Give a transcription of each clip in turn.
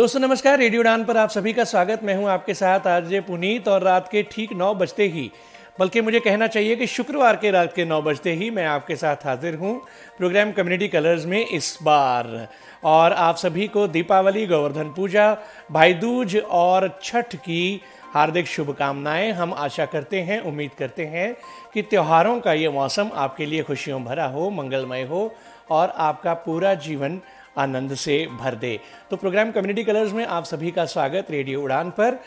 दोस्तों नमस्कार, रेडियो उड़ान पर आप सभी का स्वागत। मैं हूं आपके साथ आरजे पुनीत और रात के ठीक 9 बजते ही, बल्कि मुझे कहना चाहिए कि शुक्रवार के रात के 9 बजते ही मैं आपके साथ हाजिर हूं प्रोग्राम कम्युनिटी कलर्स में इस बार। और आप सभी को दीपावली, गोवर्धन पूजा, भाई दूज और छठ की हार्दिक शुभकामनाएं। हम आशा करते हैं, उम्मीद करते हैं कि त्योहारों का ये मौसम आपके लिए खुशियों भरा हो, मंगलमय हो और आपका पूरा जीवन आनंद से भर दे। तो प्रोग्राम कम्युनिटी कलर्स में आप सभी का स्वागत रेडियो उड़ान पर।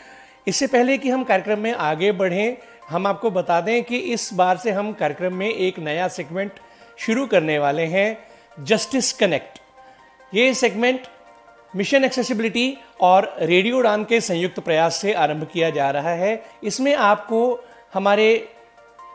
इससे पहले कि हम कार्यक्रम में आगे बढ़ें, हम आपको बता दें कि इस बार से हम कार्यक्रम में एक नया सेगमेंट शुरू करने वाले हैं, जस्टिस कनेक्ट। ये सेगमेंट मिशन एक्सेसिबिलिटी और रेडियो उड़ान के संयुक्त प्रयास से आरंभ किया जा रहा है। इसमें आपको हमारे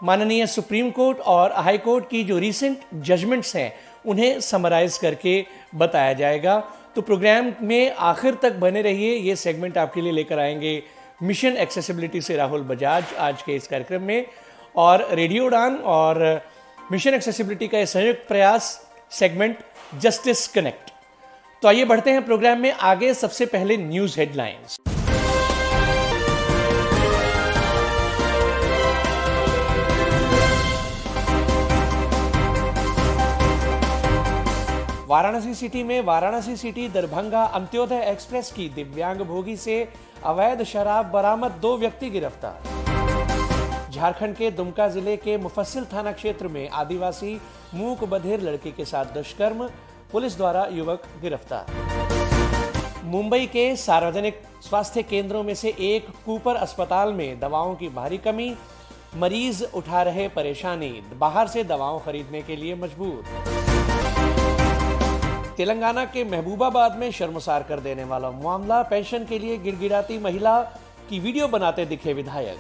माननीय सुप्रीम कोर्ट और हाई कोर्ट की जो रीसेंट जजमेंट्स हैं उन्हें समराइज करके बताया जाएगा। तो प्रोग्राम में आखिर तक बने रहिए। ये सेगमेंट आपके लिए लेकर आएंगे मिशन एक्सेसिबिलिटी से राहुल बजाज आज के इस कार्यक्रम में, और रेडियो उड़ान और मिशन एक्सेसिबिलिटी का संयुक्त प्रयास सेगमेंट जस्टिस कनेक्ट। तो आइए बढ़ते हैं प्रोग्राम में आगे। सबसे पहले न्यूज हेडलाइंस। वाराणसी सिटी में वाराणसी सिटी दरभंगा अंत्योदय एक्सप्रेस की दिव्यांग भोगी से अवैध शराब बरामद, 2 व्यक्ति गिरफ्तार। झारखंड के दुमका जिले के मुफस्सिल थाना क्षेत्र में आदिवासी मूक बधिर लड़की के साथ दुष्कर्म, पुलिस द्वारा युवक गिरफ्तार। मुंबई के सार्वजनिक स्वास्थ्य केंद्रों में से एक कूपर अस्पताल में दवाओं की भारी कमी, मरीज उठा रहे परेशानी, बाहर से दवाओं खरीदने के लिए मजबूर। तेलंगाना के महबूबाबाद में शर्मसार कर देने वाला मामला, पेंशन के लिए गिड़गिड़ाती महिला की वीडियो बनाते दिखे विधायक।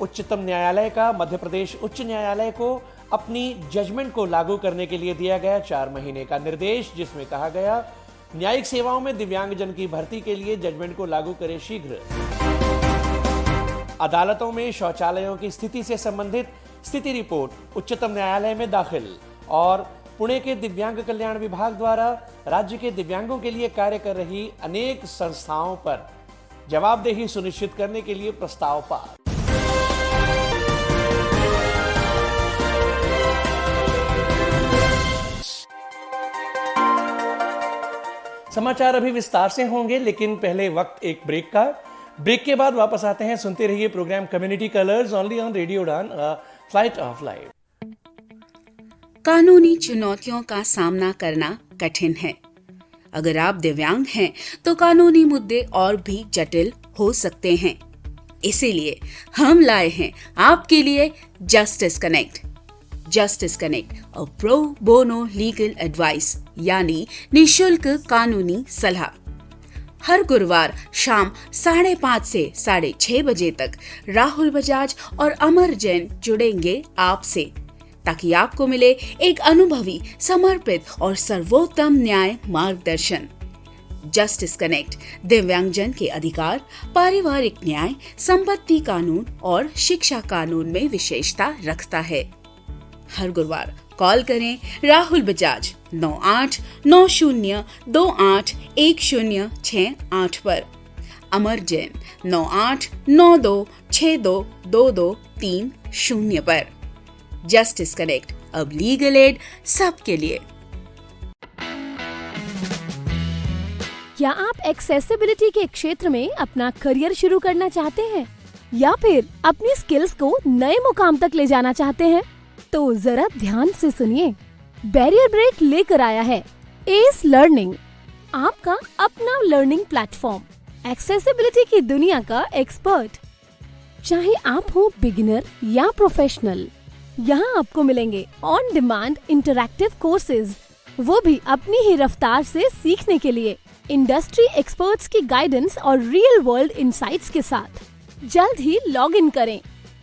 उच्चतम न्यायालय का मध्य प्रदेश उच्च न्यायालय को अपनी जजमेंट को लागू करने के लिए दिया गया 4 महीने का निर्देश, जिसमें कहा गया न्यायिक सेवाओं में दिव्यांगजन की भर्ती के लिए जजमेंट को लागू करे शीघ्र। अदालतों में शौचालयों की स्थिति से संबंधित स्थिति रिपोर्ट उच्चतम न्यायालय में दाखिल। और पुणे के दिव्यांग कल्याण विभाग द्वारा राज्य के दिव्यांगों के लिए कार्य कर रही अनेक संस्थाओं पर जवाबदेही सुनिश्चित करने के लिए प्रस्ताव पास। समाचार अभी विस्तार से होंगे, लेकिन पहले वक्त एक ब्रेक का। ब्रेक के बाद वापस आते हैं। सुनते रहिए program community colours only on radio Udaan, flight of life. कानूनी चुनौतियों का सामना करना कठिन है। अगर आप दिव्यांग हैं तो कानूनी मुद्दे और भी जटिल हो सकते हैं। इसीलिए हम लाए हैं आपके लिए justice connect. Justice connect, a pro bono legal advice, यानी निशुल्क कानूनी सलाह। हर गुरुवार शाम 5:30 से 6:30 बजे तक राहुल बजाज और अमर जैन जुड़ेंगे आपसे, ताकि आपको मिले एक अनुभवी, समर्पित और सर्वोत्तम न्याय मार्गदर्शन। जस्टिस कनेक्ट दिव्यांगजन के अधिकार, पारिवारिक न्याय, संपत्ति कानून और शिक्षा कानून में विशेषता रखता है। हर गुरुवार कॉल करें राहुल बजाज 9890281068 पर, अमर जैन 9892622230 पर। जस्टिस कनेक्ट, अब लीगल एड सबके लिए। क्या आप एक्सेसिबिलिटी के क्षेत्र में अपना करियर शुरू करना चाहते हैं या फिर अपनी स्किल्स को नए मुकाम तक ले जाना चाहते हैं? तो जरा ध्यान से सुनिए। बैरियर ब्रेक लेकर आया है एस लर्निंग, आपका अपना लर्निंग प्लेटफॉर्म, एक्सेसिबिलिटी की दुनिया का एक्सपर्ट। चाहे आप हो बिगिनर या प्रोफेशनल, यहाँ आपको मिलेंगे ऑन डिमांड इंटरैक्टिव कोर्सेज, वो भी अपनी ही रफ्तार से सीखने के लिए, इंडस्ट्री एक्सपर्ट्स की गाइडेंस और रियल वर्ल्ड इनसाइट्स के साथ। जल्द ही लॉग इन करें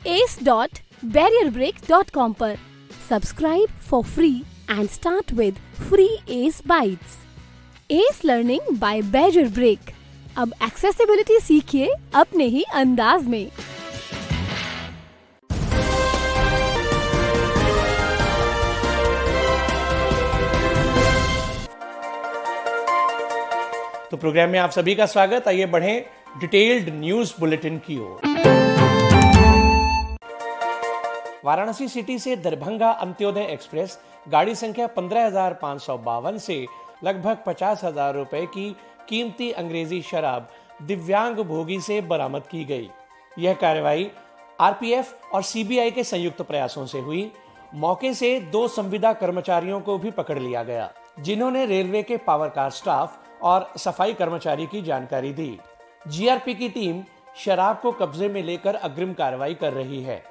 ace.barrierbreak.com पर। Subscribe for free and start with free Ace bites. Ace learning by Barrier Break. अब एक्सेसिबिलिटी सीखिए अपने ही अंदाज में। तो तो प्रोग्राम में आप सभी का स्वागत। आइए बढ़ें डिटेल्ड न्यूज बुलेटिन की ओर। वाराणसी सिटी से दरभंगा अंत्योदय एक्सप्रेस गाड़ी संख्या 15,552 से लगभग 50,000 रुपए की कीमती अंग्रेजी शराब दिव्यांग भोगी से बरामद की गई। यह कार्रवाई आरपीएफ और सीबीआई के संयुक्त प्रयासों से हुई। मौके से 2 संविदा कर्मचारियों को भी पकड़ लिया गया, जिन्होंने रेलवे के पावर कार स्टाफ और सफाई कर्मचारी की जानकारी दी। जीआरपी की टीम शराब को कब्जे में लेकर अग्रिम कार्रवाई कर रही है।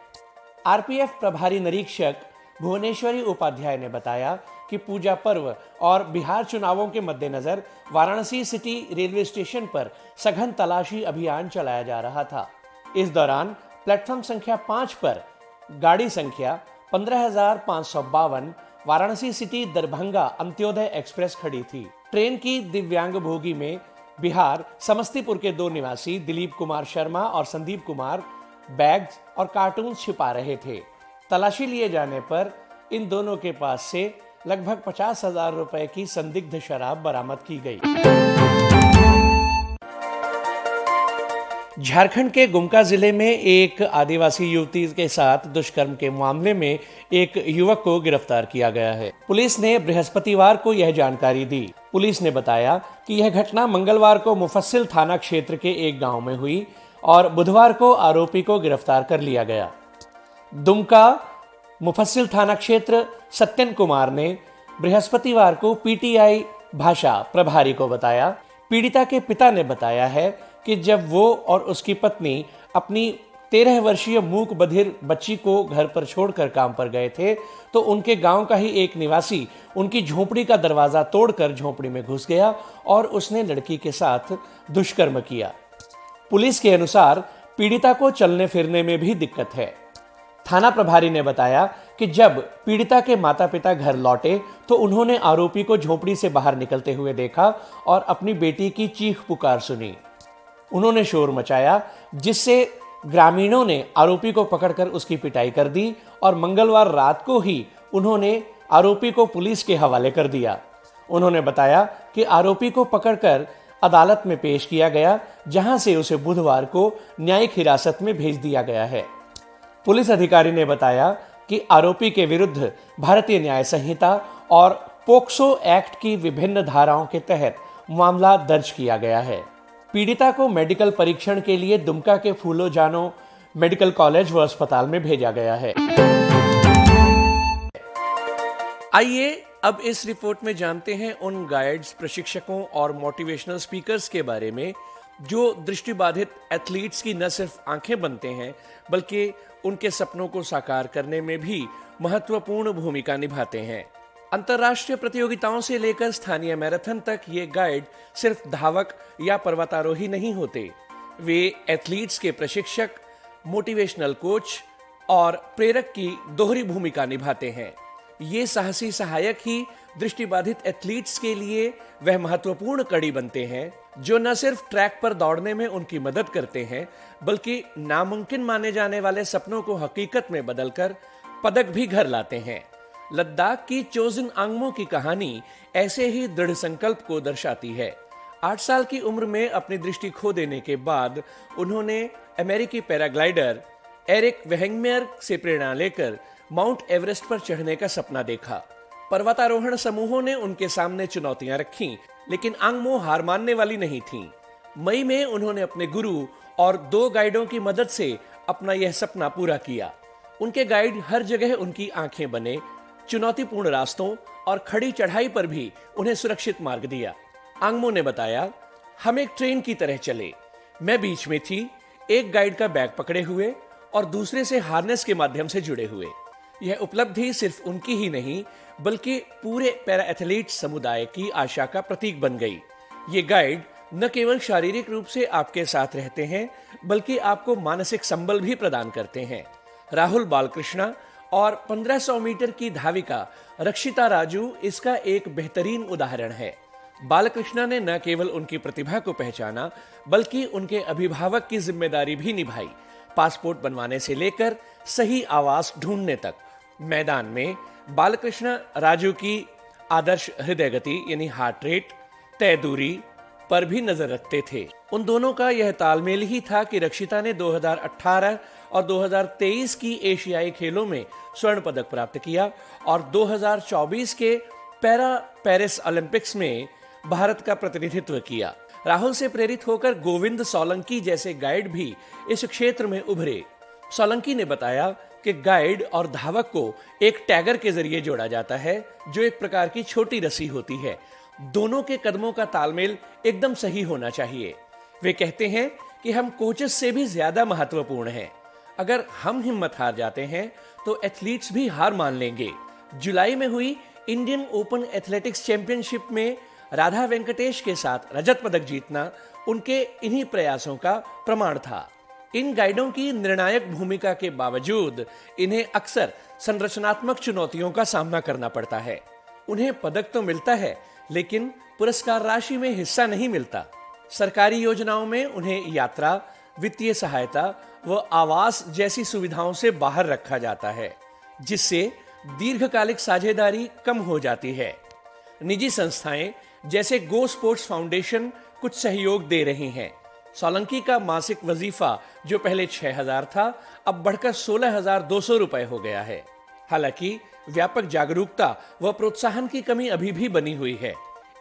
आरपीएफ प्रभारी निरीक्षक भुवनेश्वरी उपाध्याय ने बताया कि पूजा पर्व और बिहार चुनावों के मद्देनजर वाराणसी सिटी रेलवे स्टेशन पर सघन तलाशी अभियान चलाया जा रहा था। इस दौरान प्लेटफॉर्म संख्या 5 पर गाड़ी संख्या 15,552 वाराणसी सिटी दरभंगा अंत्योदय एक्सप्रेस खड़ी थी। ट्रेन की दिव्यांग भोगी में बिहार समस्तीपुर के 2 निवासी दिलीप कुमार शर्मा और संदीप कुमार बैग्स और कार्टून छिपा रहे थे। तलाशी लिए जाने पर इन दोनों के पास से लगभग 50,000 रुपए की संदिग्ध शराब बरामद की गई। झारखंड के गुमका जिले में एक आदिवासी युवती के साथ दुष्कर्म के मामले में एक युवक को गिरफ्तार किया गया है। पुलिस ने बृहस्पतिवार को यह जानकारी दी। पुलिस ने बताया कि यह घटना मंगलवार को मुफस्सिल थाना क्षेत्र के एक गांव में हुई और बुधवार को आरोपी को गिरफ्तार कर लिया गया। दुमका मुफस्सिल थाना क्षेत्र सत्यन कुमार ने बृहस्पतिवार को पीटीआई भाषा प्रभारी को बताया। पीड़िता के पिता ने बताया है कि जब वो और उसकी पत्नी अपनी 13 वर्षीय मूक बधिर बच्ची को घर पर छोड़कर काम पर गए थे तो उनके गांव का ही एक निवासी उनकी झोपड़ी का दरवाजा तोड़कर झोपड़ी में घुस गया और उसने लड़की के साथ दुष्कर्म किया। पुलिस के अनुसार पीड़िता को चलने फिरने में भी दिक्कत है। थाना प्रभारी ने बताया कि जब पीड़िता के माता पिता घर लौटे तो उन्होंने आरोपी को झोपड़ी से बाहर निकलते हुए देखा और अपनी बेटी की चीख पुकार सुनी। उन्होंने शोर मचाया, जिससे ग्रामीणों ने आरोपी को पकड़कर उसकी पिटाई कर दी और मंगलवार रात को ही उन्होंने आरोपी को पुलिस के हवाले कर दिया। उन्होंने बताया कि आरोपी को पकड़कर अदालत में पेश किया गया, जहां से उसे बुधवार को न्यायिक हिरासत में भेज दिया गया है। पुलिस अधिकारी ने बताया कि आरोपी के विरुद्ध भारतीय न्याय संहिता और पोक्सो एक्ट की विभिन्न धाराओं के तहत मामला दर्ज किया गया है। पीड़िता को मेडिकल परीक्षण के लिए दुमका के फूलो जानो मेडिकल कॉलेज व अस्पताल में भेजा गया है। आइए अब इस रिपोर्ट में जानते हैं उन गाइड्स, प्रशिक्षकों और मोटिवेशनल स्पीकर्स के बारे में जो दृष्टिबाधित एथलीट्स की न सिर्फ आंखें बनते हैं बल्कि उनके सपनों को साकार करने में भी महत्वपूर्ण भूमिका निभाते हैं। अंतर्राष्ट्रीय प्रतियोगिताओं से लेकर स्थानीय मैराथन तक ये गाइड सिर्फ धावक या पर्वतारोही नहीं होते, वे एथलीट्स के प्रशिक्षक, मोटिवेशनल कोच और प्रेरक की दोहरी भूमिका निभाते हैं। ये साहसी सहायक ही दृष्टिबाधित एथलीट्स के लिए वह महत्वपूर्ण कड़ी बनते हैं जो न सिर्फ ट्रैक पर दौड़ने में उनकी मदद करते हैं बल्कि नामुमकिन माने जाने वाले सपनों को हकीकत में बदलकर पदक भी घर लाते हैं। लद्दाख की चोजिन आंगमो की कहानी ऐसे ही दृढ़ संकल्प को दर्शाती है। 8 साल की उम्र में अपनी दृष्टि खो देने के बाद उन्होंने अमेरिकी पैराग्लाइडर एरिक वेहंगमेयर से प्रेरणा लेकर माउंट एवरेस्ट पर चढ़ने का सपना देखा। पर्वतारोहण समूहों ने उनके सामने चुनौतियां रखीं, लेकिन आंगमो हार मानने वाली नहीं थीं। मई में उन्होंने अपने गुरु और 2 गाइडों की मदद से अपना यह सपना पूरा किया। उनके गाइड हर जगह उनकी आंखें बने, चुनौतीपूर्ण रास्तों और खड़ी चढ़ाई पर भी उन्हें सुरक्षित मार्ग दिया। आंगमो ने बताया, हम एक ट्रेन की तरह चले। मैं बीच में थी, एक गाइड का बैग पकड़े हुए और दूसरे से हार्नेस के माध्यम से जुड़े हुए। यह उपलब्धि सिर्फ उनकी ही नहीं बल्कि पूरे पैरा एथलीट समुदाय की आशा का प्रतीक बन गई। ये गाइड न केवल शारीरिक रूप से आपके साथ रहते हैं बल्कि आपको मानसिक संबल भी प्रदान करते हैं। राहुल बालकृष्णा और 1500 मीटर की धाविका रक्षिता राजू इसका एक बेहतरीन उदाहरण है। बालकृष्णा ने न केवल उनकी प्रतिभा को पहचाना बल्कि उनके अभिभावक की जिम्मेदारी भी निभाई, पासपोर्ट बनवाने से लेकर सही आवास ढूंढने तक। मैदान में बालकृष्ण राजू की आदर्श हृदय गति यानी हार्ट रेट, तय दूरी, पर भी नजर रखते थे। उन दोनों का यह तालमेल ही था कि रक्षिता ने 2018 और 2023 की एशियाई खेलों में स्वर्ण पदक प्राप्त किया और 2024 के पेरिस ओलंपिक्स में भारत का प्रतिनिधित्व किया। राहुल से प्रेरित होकर गोविंद सोलंकी जैसे गाइड भी इस क्षेत्र में उभरे। सोलंकी ने बताया कि गाइड और धावक को एक टैगर के जरिए जोड़ा जाता है, जो एक प्रकार की छोटी रस्सी होती है। दोनों के कदमों का तालमेल एकदम सही होना चाहिए। वे कहते हैं कि हम कोचेस से भी ज्यादा महत्वपूर्ण हैं। अगर हम हिम्मत हार जाते हैं तो एथलीट्स भी हार मान लेंगे। जुलाई में हुई इंडियन ओपन एथलेटिक्स चैंपियनशिप में राधा वेंकटेश के साथ रजत पदक जीतना उनके इन्हीं प्रयासों का प्रमाण था। इन गाइडों की निर्णायक भूमिका के बावजूद इन्हें अक्सर संरचनात्मक चुनौतियों का सामना करना पड़ता है। उन्हें पदक तो मिलता है, लेकिन पुरस्कार राशि में हिस्सा नहीं मिलता। सरकारी योजनाओं में उन्हें यात्रा, वित्तीय सहायता व आवास जैसी सुविधाओं से बाहर रखा जाता है, जिससे दीर्घकालिक साझेदारी कम हो जाती है। निजी संस्थाएं जैसे गो स्पोर्ट्स फाउंडेशन कुछ सहयोग दे रही हैं। सोलंकी का मासिक वजीफा जो पहले 6,000 था, अब बढ़कर 16,200 रुपए हो गया है। हालांकि व्यापक जागरूकता व प्रोत्साहन की कमी अभी भी बनी हुई है।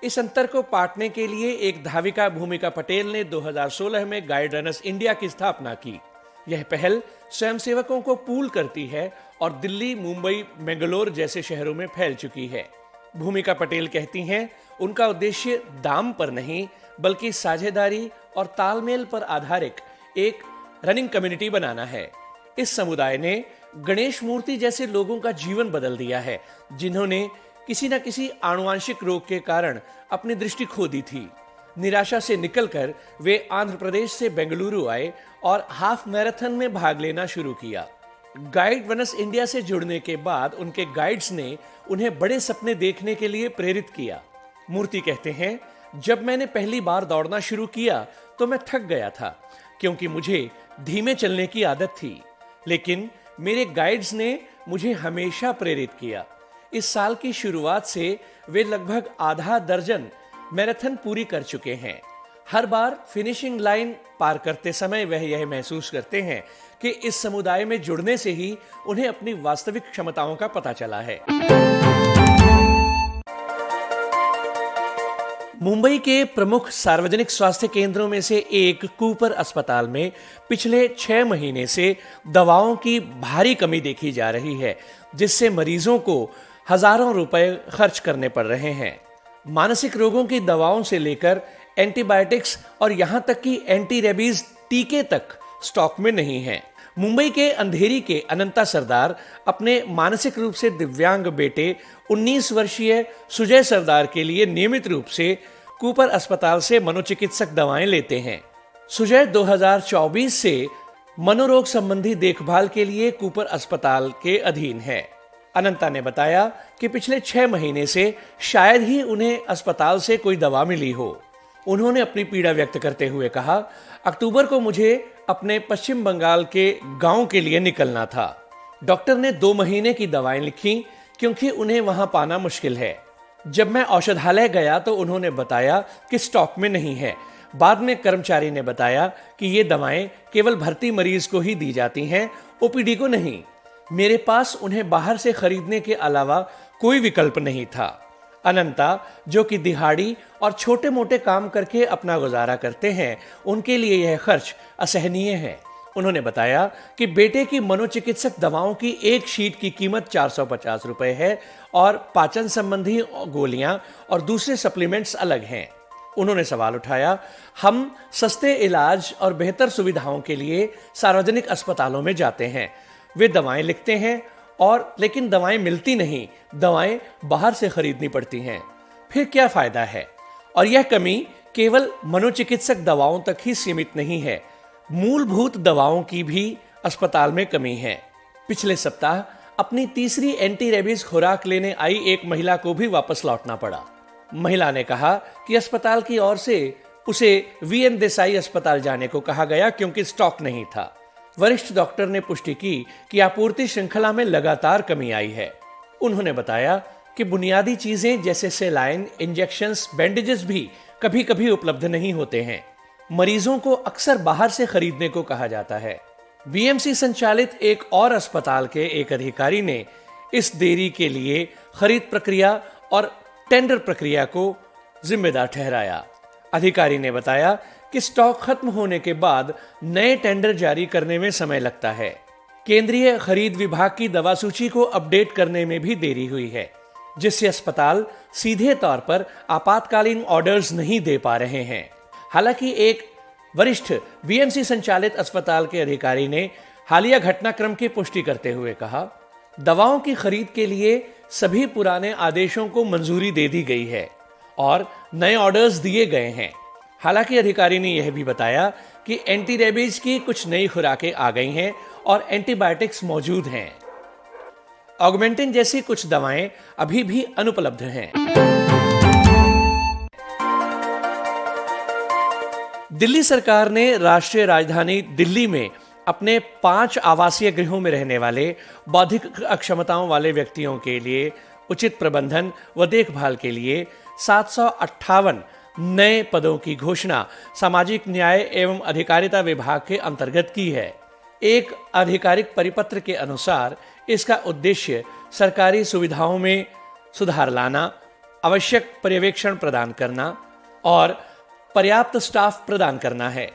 इस अंतर को पाटने के लिए एक धाविका भूमिका पटेल ने 2016 में गाइड रनर्स इंडिया की स्थापना की। यह पहल स्वयंसेवकों को पूल करती है और दिल्ली, मुंबई, बेंगलोर जैसे शहरों में फैल चुकी है। भूमिका पटेल कहती हैं, उनका उद्देश्य दाम पर नहीं बल्कि साझेदारी और तालमेल पर आधारित एक रनिंग कम्युनिटी बनाना है। इस समुदाय ने गणेश मूर्ति जैसे लोगों का जीवन बदल दिया है, जिन्होंने किसी न किसी आनुवांशिक रोग के कारण अपनी दृष्टि खो दी थी। निराशा से निकलकर वे आंध्र प्रदेश से बेंगलुरु आए और हाफ मैराथन में भाग लेना शुरू किया। गाइड रनर्स इंडिया से जुड़ने के बाद उनके गाइड्स ने उन्हें बड़े सपने देखने के लिए प्रेरित किया। मूर्ति कहते हैं, जब मैंने पहली बार दौड़ना शुरू किया तो मैं थक गया था, क्योंकि मुझे धीमे चलने की आदत थी, लेकिन मेरे गाइड्स ने मुझे हमेशा प्रेरित किया। इस साल की शुरुआत से वे लगभग आधा दर्जन मैराथन पूरी कर चुके हैं। हर बार फिनिशिंग लाइन पार करते समय वह यह महसूस करते हैं कि इस समुदाय में जुड़ने से ही उन्हें अपनी वास्तविक क्षमताओं का पता चला है। मुंबई के प्रमुख सार्वजनिक स्वास्थ्य केंद्रों में से एक कूपर अस्पताल में पिछले 6 महीने से दवाओं की भारी कमी देखी जा रही है, जिससे मरीजों को हजारों रुपए खर्च करने पड़ रहे हैं। मानसिक रोगों की दवाओं से लेकर एंटीबायोटिक्स और यहां तक कि एंटी रेबीज टीके तक स्टॉक में नहीं हैं। मुंबई के अंधेरी के अनंता सरदार अपने मानसिक रूप से दिव्यांग बेटे 19 वर्षीय सुजय सरदार के लिए नियमित रूप से कूपर अस्पताल से मनोचिकित्सक दवाएं लेते हैं। सुजय 2024 से मनोरोग संबंधी देखभाल के लिए कूपर अस्पताल के अधीन है। अनंता ने बताया कि पिछले 6 महीने से शायद ही उन्हें अस्पताल से कोई दवा मिली हो। उन्होंने अपनी पीड़ा व्यक्त करते हुए कहा, अक्टूबर को मुझे अपने पश्चिम बंगाल के गांव के लिए निकलना था। डॉक्टर ने 2 महीने की दवाएं लिखी, क्योंकि उन्हें वहां पाना मुश्किल है। जब मैं औषधालय गया तो उन्होंने बताया कि स्टॉक में नहीं है। बाद में कर्मचारी ने बताया कि ये दवाएं केवल भर्ती मरीज को ही दी जाती हैं, ओपीडी को नहीं। मेरे पास उन्हें बाहर से खरीदने के अलावा कोई विकल्प नहीं था। अनंता, जो कि दिहाड़ी और छोटे मोटे काम करके अपना गुजारा करते हैं, उनके लिए यह खर्च असहनीय है। उन्होंने बताया कि बेटे की मनोचिकित्सक दवाओं की एक शीट की कीमत 450 रुपए है और पाचन संबंधी गोलियां और दूसरे सप्लीमेंट्स अलग हैं। उन्होंने सवाल उठाया, हम सस्ते इलाज और बेहतर सुविधाओं के लिए सार्वजनिक अस्पतालों में जाते हैं, वे दवाएं लिखते हैं और लेकिन दवाएं मिलती नहीं, दवाएं बाहर से खरीदनी पड़ती हैं, फिर क्या फायदा है? और यह कमी केवल मनोचिकित्सक दवाओं तक ही सीमित नहीं है, मूलभूत दवाओं की भी अस्पताल में कमी है। पिछले सप्ताह अपनी तीसरी एंटी रेबीज खुराक लेने आई एक महिला को भी वापस लौटना पड़ा। महिला ने कहा कि अस्पताल की ओर से उसे वीएन देसाई अस्पताल जाने को कहा गया, क्योंकि स्टॉक नहीं था। वरिष्ठ डॉक्टर ने पुष्टि की कि आपूर्ति श्रृंखला में लगातार कमी आई है। उन्होंने बताया कि बुनियादी चीजें जैसे सेलाइन, इंजेक्शंस, बैंडेजेस भी कभी कभी उपलब्ध नहीं होते हैं। मरीजों को अक्सर बाहर से खरीदने को कहा जाता है। बीएमसी संचालित एक और अस्पताल के एक अधिकारी ने इस देरी के लिए खरीद प्रक्रिया और टेंडर प्रक्रिया को जिम्मेदार ठहराया। अधिकारी ने बताया कि स्टॉक खत्म होने के बाद नए टेंडर जारी करने में समय लगता है। केंद्रीय खरीद विभाग की दवा सूची को अपडेट करने में भी देरी हुई है, जिससे अस्पताल सीधे तौर पर आपातकालीन ऑर्डर्स नहीं दे पा रहे हैं। हालांकि एक वरिष्ठ बीएमसी संचालित अस्पताल के अधिकारी ने हालिया घटनाक्रम की पुष्टि करते हुए कहा, दवाओं की खरीद के लिए सभी पुराने आदेशों को मंजूरी दे दी गई है और नए ऑर्डर्स दिए गए हैं। हालांकि अधिकारी ने यह भी बताया कि एंटी रेबीज की कुछ नई खुराकें आ गई हैं और एंटीबायोटिक्स मौजूद हैं। ऑगमेंटिन जैसी कुछ दवाएं अभी भी अनुपलब्ध हैं। दिल्ली सरकार ने राष्ट्रीय राजधानी दिल्ली में अपने 5 आवासीय गृहों में रहने वाले बौद्धिक अक्षमताओं वाले व्यक्तियों के लिए उचित प्रबंधन व देखभाल के लिए 758 नए पदों की घोषणा सामाजिक न्याय एवं अधिकारिता विभाग के अंतर्गत की है। एक आधिकारिक परिपत्र के अनुसार इसका उद्देश्य सरकारी सुविधाओं में सुधार लाना, आवश्यक पर्यवेक्षण प्रदान करना और पर्याप्त स्टाफ प्रदान करना है।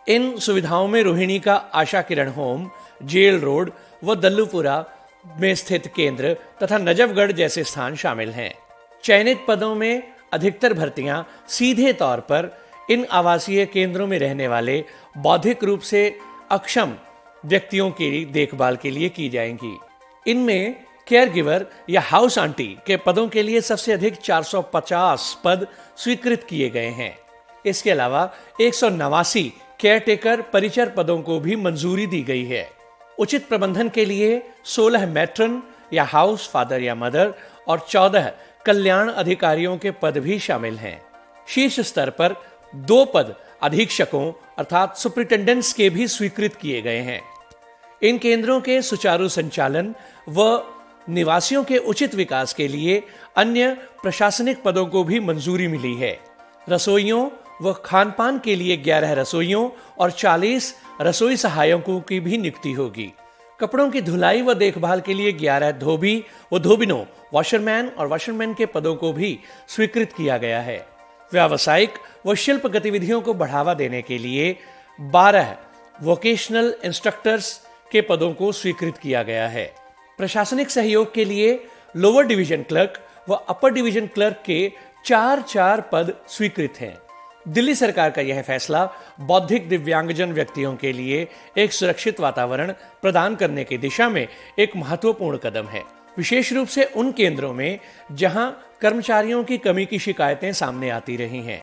इन सुविधाओं में रोहिणी का Asha Kiran home, jail road व दल्लूपुरा में स्थित केंद्र तथा नजफगढ़ जैसे स्थान शामिल हैं। चयनित पदों में अधिकतर भर्तियां सीधे तौर पर इन आवासीय केंद्रों में रहने वाले बौद्धिक रूप से अक्षम व्यक्तियों की देखभाल के लिए की जाएंगी। इनमें केयर गिवर या हाउस आंटी के पदों के लिए सबसे अधिक 450 पद स्वीकृत किए गए हैं। इसके अलावा 189 केयरटेकर परिचर पदों को भी मंजूरी दी गई है। उचित प्रबंधन के लिए 16 मैट्रन या हाउस फादर या मदर और 14 कल्याण अधिकारियों के पद भी शामिल हैं। शीर्ष स्तर पर 2 पद अधीक्षकों अर्थात सुपरिटेंडेंट्स के भी स्वीकृत किए गए हैं। इन केंद्रों के सुचारू संचालन व निवासियों के उचित विकास के लिए अन्य प्रशासनिक पदों को भी मंजूरी मिली है। रसोइयों व खानपान के लिए 11 रसोइयों और 40 रसोई सहायकों की भी नियुक्ति होगी। कपड़ों की धुलाई व देखभाल के लिए 11 धोबी व धोबिनों, वॉशरमैन और वॉशरमैन के पदों को भी स्वीकृत किया गया है। व्यावसायिक व शिल्प गतिविधियों को बढ़ावा देने के लिए 12 वोकेशनल इंस्ट्रक्टर्स के पदों को स्वीकृत किया गया है। प्रशासनिक सहयोग के लिए लोअर डिवीजन क्लर्क व अपर डिवीजन क्लर्क के 4 पद स्वीकृत हैं। दिल्ली सरकार का यह फैसला बौद्धिक दिव्यांगजन व्यक्तियों के लिए एक सुरक्षित वातावरण प्रदान करने की दिशा में एक महत्वपूर्ण कदम है, विशेष रूप से उन केंद्रों में जहां कर्मचारियों की कमी की शिकायतें सामने आती रही हैं।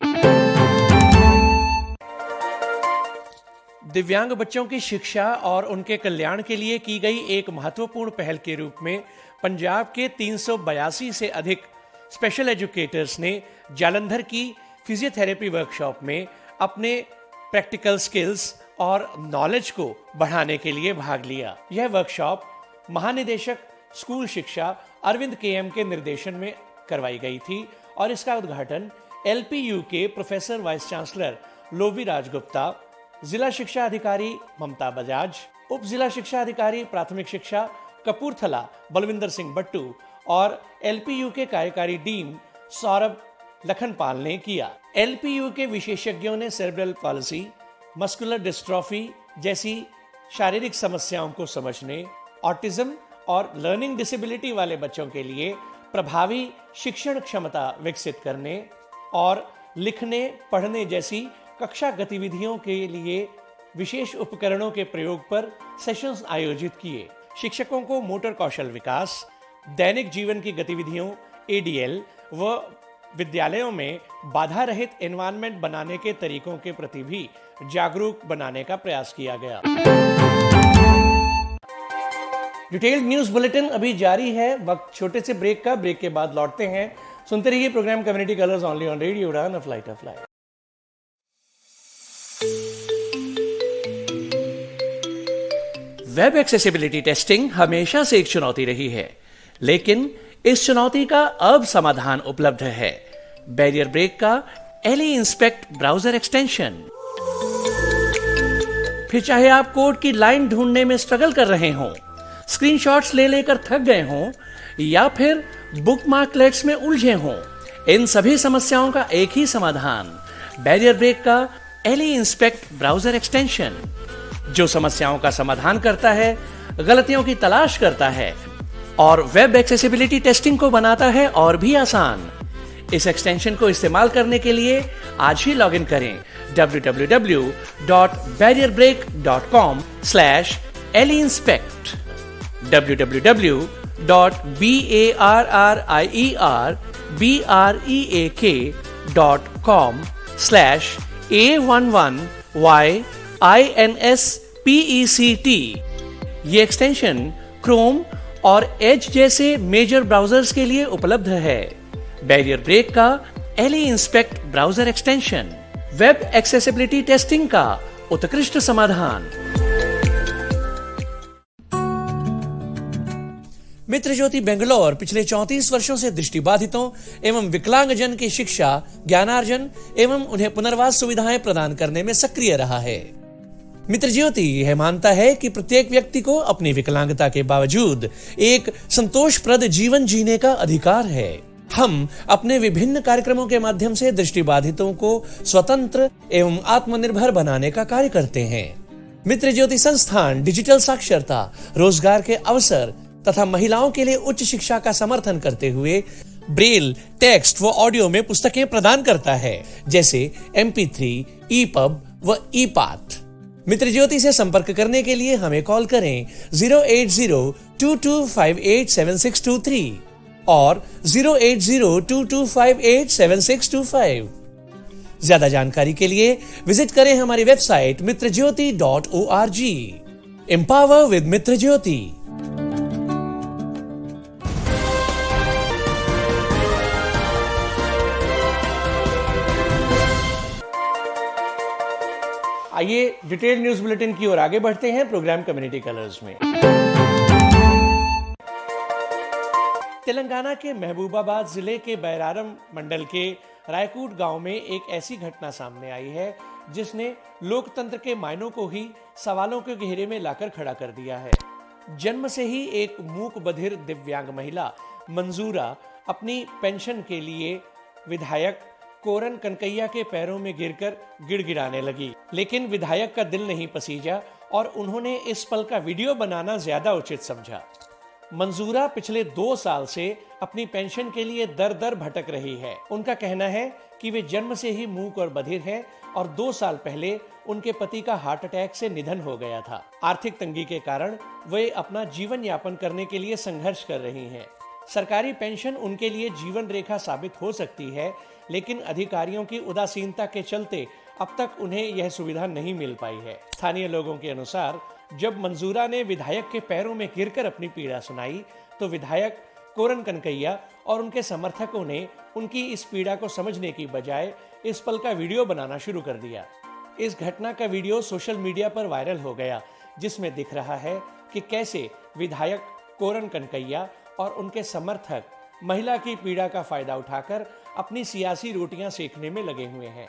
दिव्यांग बच्चों की शिक्षा और उनके कल्याण के लिए की गई एक महत्वपूर्ण पहल के रूप में पंजाब के 382 से अधिक स्पेशल एजुकेटर्स ने जालंधर की फिजियोथेरेपी वर्कशॉप में अपने प्रैक्टिकल स्किल्स और नॉलेज को बढ़ाने के लिए भाग लिया। यह वर्कशॉप महानिदेशक स्कूल शिक्षा अरविंद केएम के निर्देशन में करवाई गई थी और इसका उद्घाटन एलपीयू के professor vice chancellor Loewi Raj Gupta, जिला शिक्षा अधिकारी ममता बजाज, उप जिला शिक्षा अधिकारी प्राथमिक शिक्षा कपूरथला बलविंदर सिंह बट्टू और एलपीयू के कार्यकारी डीन सौरभ लखनपाल ने किया। एलपीयू के विशेषज्ञों ने सेरेब्रल पॉलिसी, मस्कुलर डिस्ट्रॉफी जैसी शारीरिक समस्याओं को समझने, ऑटिज्म और लर्निंग डिसेबिलिटी वाले बच्चों के लिए प्रभावी शिक्षण क्षमता विकसित करने और लिखने पढ़ने जैसी कक्षा गतिविधियों के लिए विशेष उपकरणों के प्रयोग पर सेशंस आयोजित किए। शिक्षकों को मोटर कौशल विकास, दैनिक जीवन की गतिविधियों एडीएल व विद्यालयों में बाधा रहित एनवायरनमेंट बनाने के तरीकों के प्रति भी जागरूक बनाने का प्रयास किया गया। डिटेल्ड न्यूज बुलेटिन अभी जारी है, वक्त छोटे से ब्रेक का। ब्रेक के बाद लौटते हैं। सुनते रहिए program community colours only on radio Udaan, a flight of life. Web accessibility testing हमेशा से एक चुनौती रही है, लेकिन इस चुनौती का अब समाधान उपलब्ध है। बैरियर ब्रेक का एली इंस्पेक्ट ब्राउजर एक्सटेंशन। फिर चाहे आप कोड की लाइन ढूंढने में स्ट्रगल कर रहे हों, स्क्रीनशॉट्स ले लेकर थक गए हों, या फिर बुकमार्कलेट्स में उलझे हों, इन सभी समस्याओं का एक ही समाधान, बैरियर ब्रेक का एली इंस्पेक्ट ब्राउजर एक्सटेंशन, जो समस्याओं का समाधान करता है, गलतियों की तलाश करता है और वेब एक्सेसिबिलिटी टेस्टिंग को बनाता है और भी आसान। इस एक्सटेंशन को इस्तेमाल करने के लिए आज ही लॉगिन करें www.barrierbreak.com/eliinspect www.barrierbreak.com/A11YINSPECT। ये एक्सटेंशन क्रोम और एज जैसे मेजर ब्राउजर्स के लिए उपलब्ध है। बैरियर ब्रेक का Ally Inspect browser extension, web accessibility testing का उत्कृष्ट समाधान। मित्र ज्योति बेंगलोर पिछले 34 वर्षों से दृष्टिबाधितों एवं विकलांगजन की शिक्षा, ज्ञानार्जन एवं उन्हें पुनर्वास सुविधाएं प्रदान करने में सक्रिय रहा है। मित्र ज्योति यह मानता है कि प्रत्येक व्यक्ति को अपनी विकलांगता के बावजूद एक संतोषप्रद जीवन जीने का अधिकार है। हम अपने विभिन्न कार्यक्रमों के माध्यम से दृष्टिबाधितों को स्वतंत्र एवं आत्मनिर्भर बनाने का कार्य करते हैं। मित्र ज्योति संस्थान डिजिटल साक्षरता, रोजगार के अवसर तथा महिलाओं के लिए उच्च शिक्षा का समर्थन करते हुए ब्रेल, टेक्स्ट व ऑडियो में पुस्तकें प्रदान करता है, जैसे MP3, EPUB व EPAT। मित्र ज्योति से संपर्क करने के लिए हमें कॉल करें 08022587623 और 08022587625। ज्यादा जानकारी के लिए विजिट करें हमारी वेबसाइट mitrajyoti.org। एम्पावर विद मित्र ज्योति। आइए डिटेल न्यूज बुलेटिन की ओर आगे बढ़ते हैं प्रोग्राम कम्युनिटी कलर्स में। तेलंगाना के महबूबाबाद जिले के बैरारम मंडल के रायकूट गांव में एक ऐसी घटना सामने आई है जिसने लोकतंत्र के मायनों को ही सवालों के घेरे में लाकर खड़ा कर दिया है। जन्म से ही एक मूक बधिर दिव्यांग महिला मंजूरा अपनी पेंशन के लिए विधायक कोरन कनकैया के पैरों में गिरकर गिड़गिड़ाने लगी, लेकिन विधायक का दिल नहीं पसीजा और उन्होंने इस पल का वीडियो बनाना ज्यादा उचित समझा। मंजूरा पिछले 2 साल से अपनी पेंशन के लिए दर दर भटक रही है। उनका कहना है कि वे जन्म से ही मूक और बधिर हैं और 2 साल पहले उनके पति का हार्ट अटैक से निधन हो गया था। आर्थिक तंगी के कारण वे अपना जीवन यापन करने के लिए संघर्ष कर रही हैं। सरकारी पेंशन उनके लिए जीवन रेखा साबित हो सकती है, लेकिन अधिकारियों की उदासीनता के चलते अब तक उन्हें यह सुविधा नहीं मिल पाई है। स्थानीय लोगों के अनुसार जब मंजूरा ने विधायक के पैरों में गिरकर अपनी पीड़ा सुनाई तो विधायक कोरन कनकैया और उनके समर्थकों ने उनकी इस पीड़ा को समझने की बजाय इस पल का वीडियो बनाना शुरू कर दिया। इस घटना का वीडियो सोशल मीडिया पर वायरल हो गया, जिसमें दिख रहा है कि कैसे विधायक कोरन कनकैया और उनके समर्थक महिला की पीड़ा का फायदा उठाकर अपनी सियासी रोटियां सेकने में लगे हुए हैं।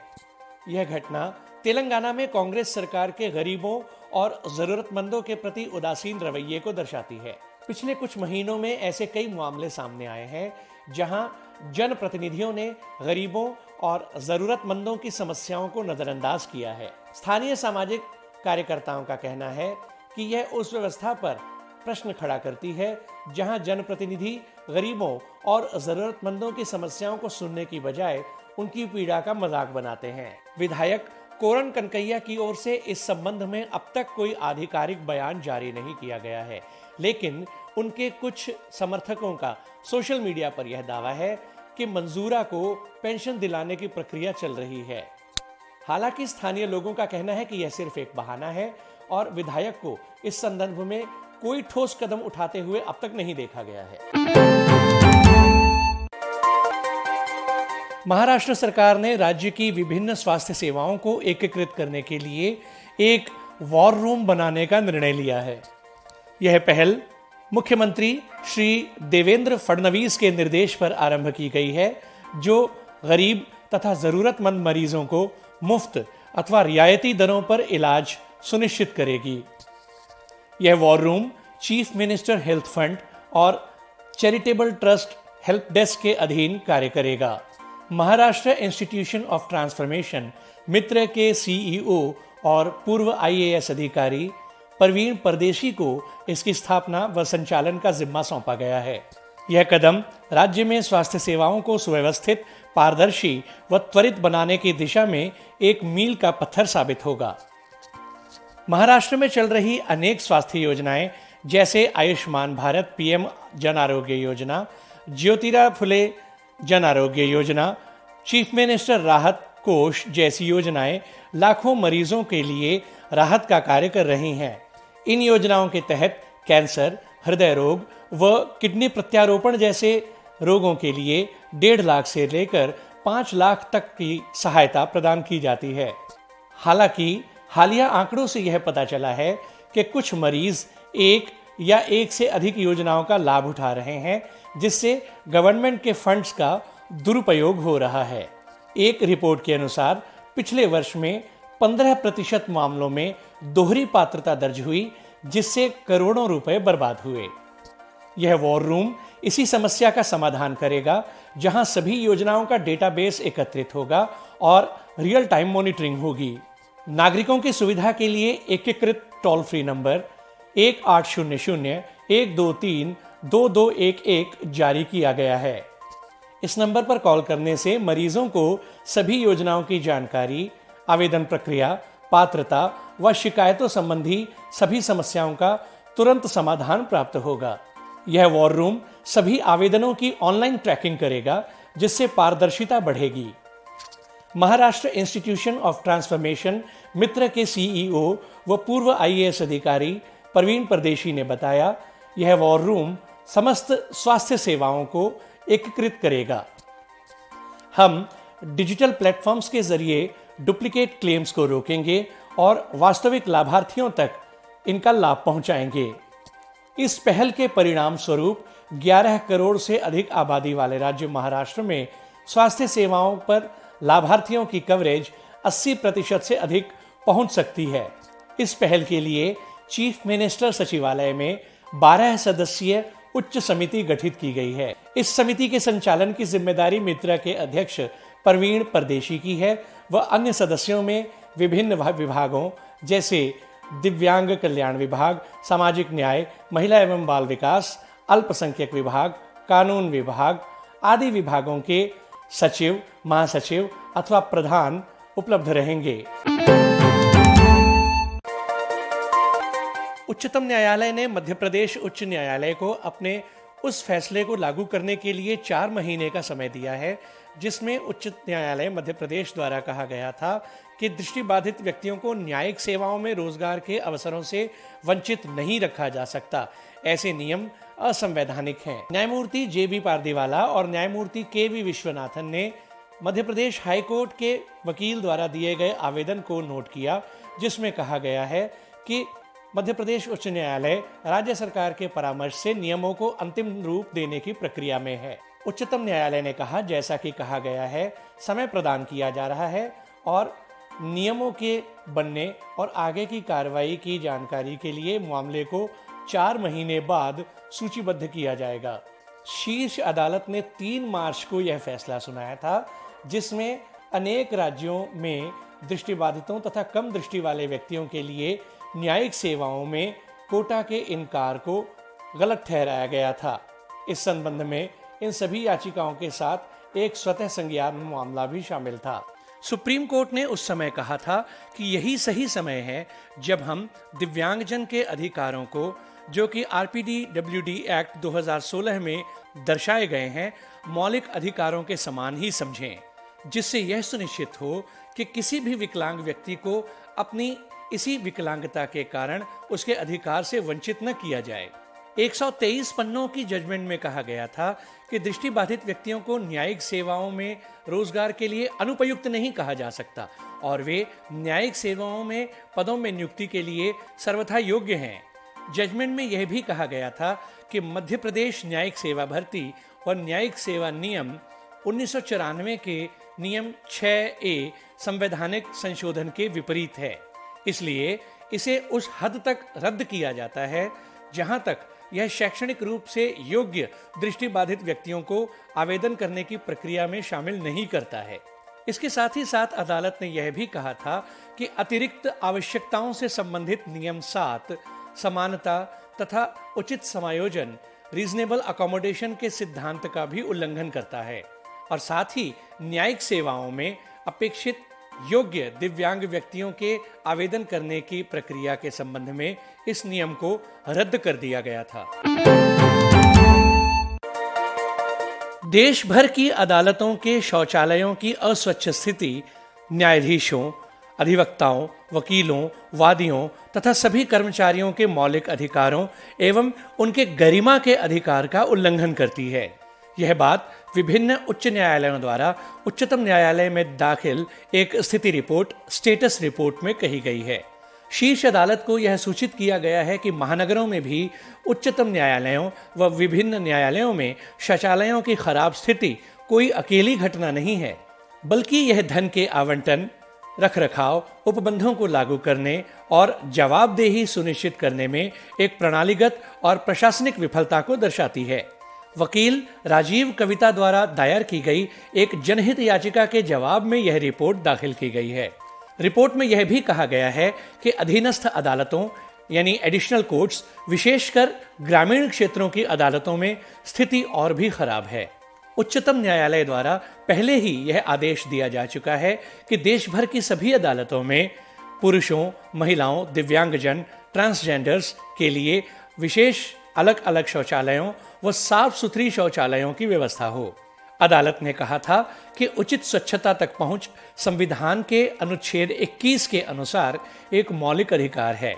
यह घटना तेलंगाना में कांग्रेस सरकार के गरीबों और जरूरतमंदों के प्रति उदासीन रवैये को दर्शाती है। पिछले कुछ महीनों में ऐसे कई मामले सामने आए हैं जहां जनप्रतिनिधियों ने गरीबों और जरूरतमंदों की समस्याओं को नजरअंदाज किया है। स्थानीय सामाजिक कार्यकर्ताओं का कहना है कि यह उस व्यवस्था पर प्रश्न खड़ा करती है जहां जनप्रतिनिधि गरीबों और जरूरतमंदों की समस्याओं को सुनने की बजाय उनकी पीड़ा का मजाक बनाते हैं। विधायक कोरन कनकैया की ओर से इस संबंध में अब तक कोई आधिकारिक बयान जारी नहीं किया गया है, लेकिन उनके कुछ समर्थकों का सोशल मीडिया पर यह दावा है कि मंजूरा को पेंशन दिलाने की प्रक्रिया चल रही है। हालांकि स्थानीय लोगों का कहना है कि यह सिर्फ एक बहाना है और विधायक को इस संदर्भ में कोई ठोस कदम उठाते हुए अब तक नहीं देखा गया है। महाराष्ट्र सरकार ने राज्य की विभिन्न स्वास्थ्य सेवाओं को एकीकृत करने के लिए एक वॉर रूम बनाने का निर्णय लिया है। यह पहल मुख्यमंत्री श्री देवेंद्र फडणवीस के निर्देश पर आरंभ की गई है, जो गरीब तथा जरूरतमंद मरीजों को मुफ्त अथवा रियायती दरों पर इलाज सुनिश्चित करेगी। यह war room chief minister health fund और चैरिटेबल ट्रस्ट हेल्प डेस्क के अधीन कार्य करेगा। महाराष्ट्र इंस्टीट्यूशन ऑफ ट्रांसफॉर्मेशन मित्र के सीईओ और पूर्व आईएएस अधिकारी परवीन परदेशी को इसकी स्थापना व संचालन का जिम्मा सौंपा गया है। यह कदम राज्य में स्वास्थ्य सेवाओं को सुव्यवस्थित, पारदर्शी व त्वरित बनाने की दिशा में एक मील का पत्थर साबित होगा। महाराष्ट्र में चल रही अनेक स्वास्थ्य योजनाएं जैसे Ayushman Bharat PM Jan Arogya Yojana, Jyotirao Phule Jan Arogya Yojana, chief minister राहत कोष जैसी योजनाएं लाखों मरीजों के लिए राहत का कार्य कर रही हैं। इन योजनाओं के तहत कैंसर, हृदय रोग व किडनी प्रत्यारोपण जैसे रोगों के लिए 1.5 लाख से लेकर 5 लाख तक की सहायता प्रदान की जाती है। हालांकि हालिया आंकड़ों से यह पता चला है कि कुछ मरीज एक या एक से अधिक योजनाओं का लाभ उठा रहे हैं, जिससे गवर्नमेंट के फंड्स का दुरुपयोग हो रहा है। एक रिपोर्ट के अनुसार पिछले वर्ष में 15% मामलों में दोहरी पात्रता दर्ज हुई, जिससे करोड़ों रुपए बर्बाद हुए। यह वॉर रूम इसी समस्या का समाधान करेगा, जहां सभी योजनाओं का डेटाबेस एकत्रित होगा और रियल टाइम मॉनिटरिंग होगी। नागरिकों की सुविधा के लिए एकीकृत टोल फ्री नंबर 1800-123-2211 जारी किया गया है। इस नंबर पर कॉल करने से मरीजों को सभी योजनाओं की जानकारी, आवेदन प्रक्रिया, पात्रता व शिकायतों संबंधी सभी समस्याओं का तुरंत समाधान प्राप्त होगा। यह वॉर रूम सभी आवेदनों की ऑनलाइन ट्रैकिंग करेगा, जिससे पारदर्शिता बढ़ेगी। महाराष्ट्र इंस्टीट्यूशन ऑफ ट्रांसफॉर्मेशन मित्र के सीईओ व पूर्व आईएएस अधिकारी परवीन परदेशी ने बताया, यह वॉर रूम समस्त स्वास्थ्य सेवाओं को एकीकृत करेगा। हम डिजिटल प्लेटफॉर्म्स के जरिए डुप्लीकेट क्लेम्स को रोकेंगे और वास्तविक लाभार्थियों तक इनका लाभ पहुंचाएंगे। इस पहल के परिणाम स्वरूप 11 करोड़ से अधिक आबादी वाले राज्य महाराष्ट्र में स्वास्थ्य सेवाओं पर लाभार्थियों की कवरेज 80% से अधिक पहुंच सकती है। इस पहल के लिए चीफ मिनिस्टर सचिवालय में 12 सदस्यीय उच्च समिति गठित की गई है। इस समिति के संचालन की जिम्मेदारी मित्रा के अध्यक्ष परवीन परदेशी की है व अन्य सदस्यों में विभिन्न विभागों जैसे दिव्यांग कल्याण विभाग, सामाजिक न्याय, महिला एवं बाल विकास, अल्पसंख्यक विभाग, कानून विभाग आदि विभागों के सचिव, महासचिव अथवा प्रधान उपलब्ध रहेंगे। उच्चतम न्यायालय ने मध्य प्रदेश उच्च न्यायालय को अपने उस फैसले को लागू करने के लिए 4 महीने का समय दिया है, जिसमें उच्च न्यायालय मध्य प्रदेश द्वारा कहा गया था कि दृष्टिबाधित व्यक्तियों को न्यायिक सेवाओं में रोजगार के अवसरों से वंचित नहीं रखा जा सकता। ऐसे नियम असंवैधानिक हैं। न्यायमूर्ति जे.बी. पारदीवाला और न्यायमूर्ति के.वी. विश्वनाथन ने मध्य प्रदेश हाईकोर्ट के वकील द्वारा दिए गए आवेदन को नोट किया, जिसमें कहा गया है कि मध्य प्रदेश उच्च न्यायालय राज्य सरकार के परामर्श से नियमों को अंतिम रूप देने की प्रक्रिया में है। उच्चतम न्यायालय ने कहा, जैसा कि कहा गया है, समय प्रदान किया जा रहा है और नियमों के बनने और आगे की कार्रवाई की जानकारी के लिए मामले को 4 महीने बाद सूचीबद्ध किया जाएगा। शीर्ष अदालत ने 3 मार्च को यह फैसला सुनाया था, जिसमें अनेक राज्यों में दृष्टिबाधितों तथा कम दृष्टि वाले व्यक्तियों के लिए न्यायिक सेवाओं में कोटा के इनकार को गलत ठहराया गया था। इस संबंध में इन सभी याचिकाओं के साथ एक स्वतः संज्ञान मामला भी शामिल था। सुप्रीम कोर्ट ने उस समय कहा था कि यही सही समय है जब हम दिव्यांगजन के अधिकारों को, जो कि RPDWD एक्ट 2016 में दर्शाए गए हैं, मौलिक अधिकारों के समान ही समझें, जिससे यह सुनिश्चित हो कि किसी भी विकलांग व्यक्ति को अपनी इसी विकलांगता के कारण उसके अधिकार से वंचित न किया जाए। 123 पन्नों की जजमेंट में कहा गया था कि दृष्टिबाधित व्यक्तियों को न्यायिक सेवाओं में रोजगार के लिए अनुपयुक्त नहीं कहा जा सकता और वे न्यायिक सेवाओं में पदों में नियुक्ति के लिए सर्वथा योग्य हैं। जजमेंट में यह भी कहा गया था कि मध्य प्रदेश न्यायिक सेवा भर्ती और न्यायिक सेवा नियम 1994 के नियम 6A संवैधानिक संशोधन के विपरीत है। इसलिए इसे उस हद तक रद्द किया जाता है जहां तक यह शैक्षणिक रूप से योग्य दृष्टिबाधित व्यक्तियों को आवेदन करने की प्रक्रिया में शामिल नहीं करता है। इसके साथ ही साथ अदालत ने यह भी कहा था कि अतिरिक्त आवश्यकताओं से संबंधित नियम 7 समानता तथा उचित समायोजन रीजनेबल अकोमोडेशन के सिद्धांत का भी उल्लंघन करता है और साथ ही न्यायिक सेवाओं में अपेक्षित योग्य दिव्यांग व्यक्तियों के आवेदन करने की प्रक्रिया के संबंध में इस नियम को रद्द कर दिया गया था। देश भर की अदालतों के शौचालयों की अस्वच्छ स्थिति न्यायाधीशों, अधिवक्ताओं, वकीलों, वादियों तथा सभी कर्मचारियों के मौलिक अधिकारों एवं उनके गरिमा के अधिकार का उल्लंघन करती है। यह बात विभिन्न उच्च न्यायालयों द्वारा उच्चतम न्यायालय में दाखिल एक स्थिति रिपोर्ट स्टेटस रिपोर्ट में कही गई है। शीर्ष अदालत को यह सूचित किया गया है कि महानगरों में भी उच्चतम न्यायालयों व विभिन्न न्यायालयों में शौचालयों की खराब स्थिति कोई अकेली घटना नहीं है, बल्कि यह धन के आवंटन, रखरखाव, उपबंधों को लागू करने और जवाबदेही सुनिश्चित करने में एक प्रणालीगत और प्रशासनिक विफलता को दर्शाती है। वकील राजीव कविता द्वारा दायर की गई एक जनहित याचिका के जवाब में यह रिपोर्ट दाखिल की गई है। रिपोर्ट में यह भी कहा गया है कि अधीनस्थ अदालतों यानी एडिशनल कोर्ट्स, विशेषकर ग्रामीण क्षेत्रों की अदालतों में स्थिति और भी खराब है। उच्चतम न्यायालय द्वारा पहले ही यह आदेश दिया जा चुका है कि देश भर की सभी अदालतों में पुरुषों, महिलाओं, दिव्यांगजन, ट्रांसजेंडर्स के लिए विशेष अलग अलग शौचालयों व साफ सुथरी शौचालयों की व्यवस्था हो। अदालत ने कहा था कि उचित स्वच्छता तक पहुंच संविधान के अनुच्छेद 21 के अनुसार एक मौलिक अधिकार है।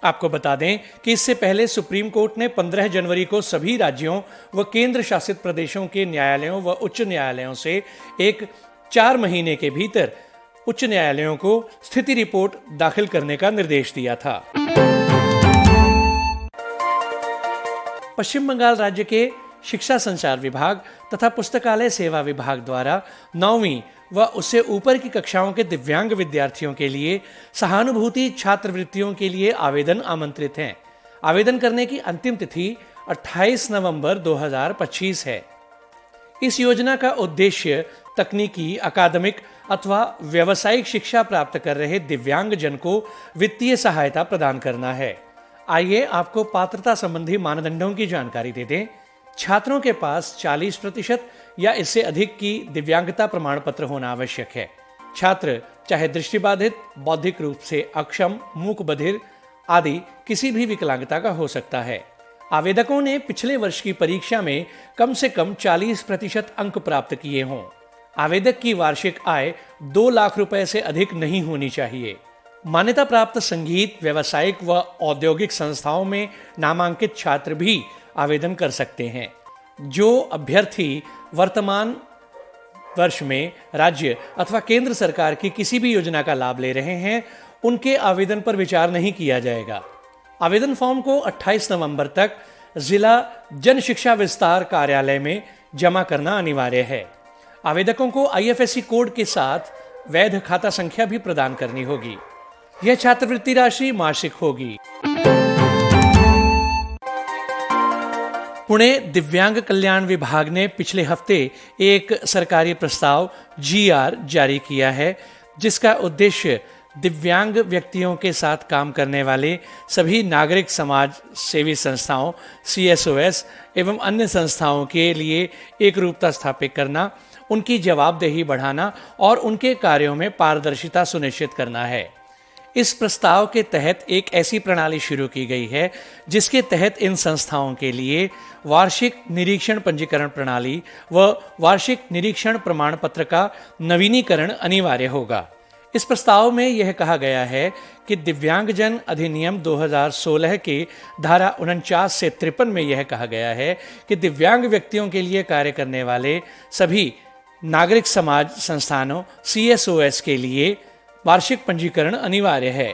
आपको बता दें कि इससे पहले सुप्रीम कोर्ट ने 15 जनवरी को सभी राज्यों व केंद्र शासित प्रदेशों के न्यायालयों व उच्च न्यायालयों से एक 4 महीने के भीतर उच्च न्यायालयों को स्थिति रिपोर्ट दाखिल करने का निर्देश दिया था। पश्चिम बंगाल राज्य के शिक्षा संचार विभाग तथा पुस्तकालय सेवा विभाग द्वारा 9वीं व उससे ऊपर की कक्षाओं के दिव्यांग विद्यार्थियों के लिए सहानुभूति छात्रवृत्तियों के लिए आवेदन आमंत्रित हैं। आवेदन करने की अंतिम तिथि 28 नवंबर 2025 है। इस योजना का उद्देश्य तकनीकी, अकादमिक अथवा व्यावसायिक शिक्षा प्राप्त कर रहे दिव्यांग जन को वित्तीय सहायता प्रदान करना है। आइए आपको पात्रता संबंधी मानदंडों की जानकारी दे दें। छात्रों के पास 40% या इससे अधिक की दिव्यांगता प्रमाण पत्र होना आवश्यक है। छात्र चाहे दृष्टिबाधित, बौद्धिक रूप से अक्षम, मूक बधिर आदि किसी भी विकलांगता का हो सकता है। आवेदकों ने पिछले वर्ष की परीक्षा में कम से कम 40% अंक प्राप्त किए हों। आवेदक की वार्षिक आय 2 लाख रुपए से अधिक नहीं होनी चाहिए। मान्यता प्राप्त संगीत, व्यावसायिक व औद्योगिक संस्थाओं में नामांकित छात्र भी आवेदन कर सकते हैं। जो अभ्यर्थी वर्तमान वर्ष में राज्य अथवा केंद्र सरकार की किसी भी योजना का लाभ ले रहे हैं, उनके आवेदन पर विचार नहीं किया जाएगा। आवेदन फॉर्म को 28 नवंबर तक जिला जन शिक्षा विस्तार कार्यालय में जमा करना अनिवार्य है। आवेदकों को IFSC कोड के साथ वैध खाता संख्या भी प्रदान करनी होगी। यह छात्रवृत्ति राशि मासिक होगी। पुणे दिव्यांग कल्याण विभाग ने पिछले हफ्ते एक सरकारी प्रस्ताव GR जारी किया है, जिसका उद्देश्य दिव्यांग व्यक्तियों के साथ काम करने वाले सभी नागरिक समाज सेवी संस्थाओं CSOS एवं अन्य संस्थाओं के लिए एक रूपता स्थापित करना, उनकी जवाबदेही बढ़ाना और उनके कार्यों में पारदर्शिता सुनिश्चित करना है। इस प्रस्ताव के तहत एक ऐसी प्रणाली शुरू की गई है जिसके तहत इन संस्थाओं के लिए वार्षिक निरीक्षण पंजीकरण प्रणाली व वार्षिक निरीक्षण प्रमाण पत्र का नवीनीकरण अनिवार्य होगा। इस प्रस्ताव में यह कहा गया है कि दिव्यांगजन अधिनियम 2016 के धारा 49 से 53 में यह कहा गया है कि दिव्यांग व्यक्तियों के लिए कार्य करने वाले सभी नागरिक समाज संस्थानों CSOS के लिए वार्षिक पंजीकरण अनिवार्य है।